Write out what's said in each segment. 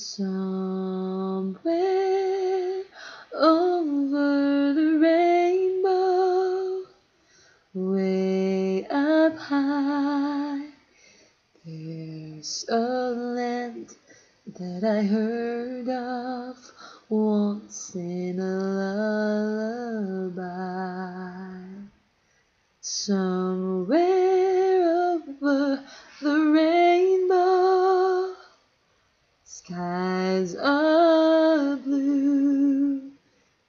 Somewhere over the rainbow, way up high, there's a land that I heard of once in a lullaby. Somewhere over the rainbow, skies are blue,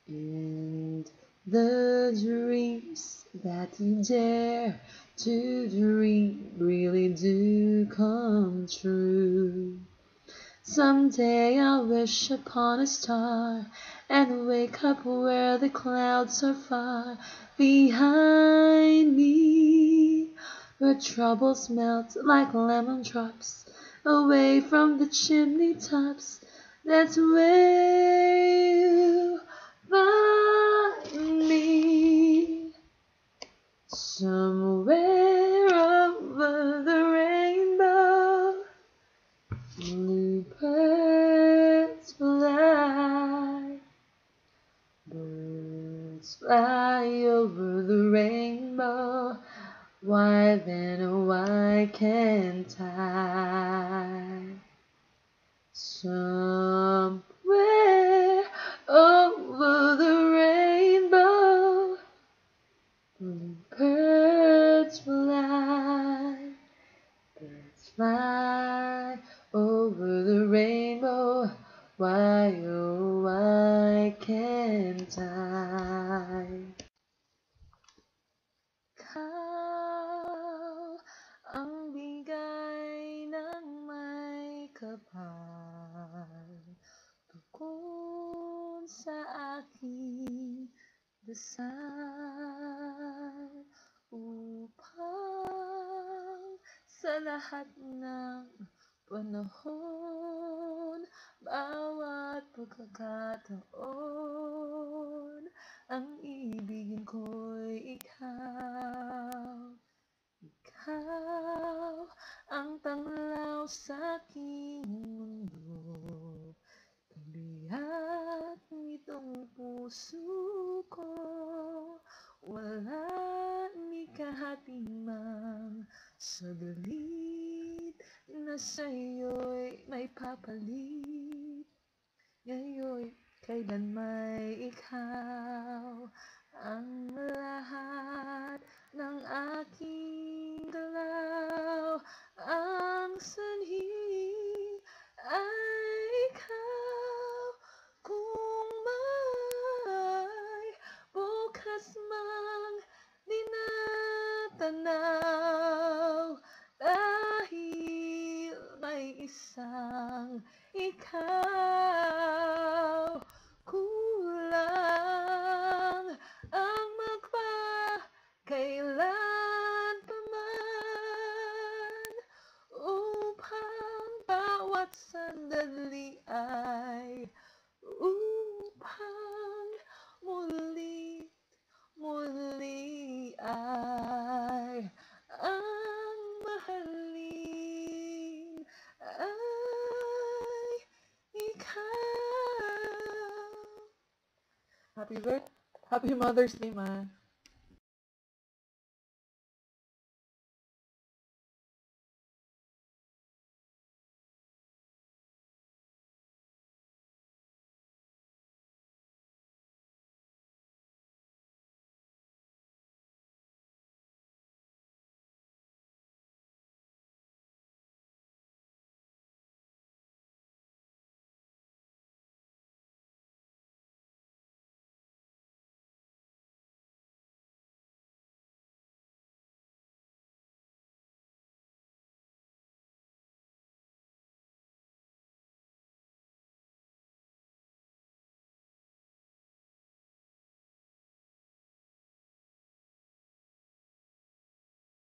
and the dreams that you dare to dream really do come true. Someday I'll wish upon a star and wake up where the clouds are far behind me, where troubles melt like lemon drops away from the chimney tops. That's where you find me. Somewhere over the rainbow, bluebirds fly, birds fly over the rainbow. Why then, why can't I? Somewhere over the rainbow, bluebirds fly, birds fly over the rainbow. Why, oh, why can't I? Ikaw ang bigay ng may kapal, tukon sa aking dasal, upang sa lahat ng panahon, bawat pagkakataon, ang ibigin ko'y ikaw. Ikaw ang tanglaw sa aking mundo, biyak nitong puso ko, wala ni kahatimang saglit na sa'yo'y may papalit. Ngayon'y kailan may ikaw ang lahat ng aking galaw. Ang sanhi ay ikaw, kung may bukas mang dinatanaw, dahil may isang ikaw. Kulang ang magpakailan pa man, upang bawat sandali ay upang muli ay ang mahalin ay ikaw. Happy Mother's Day, Ma.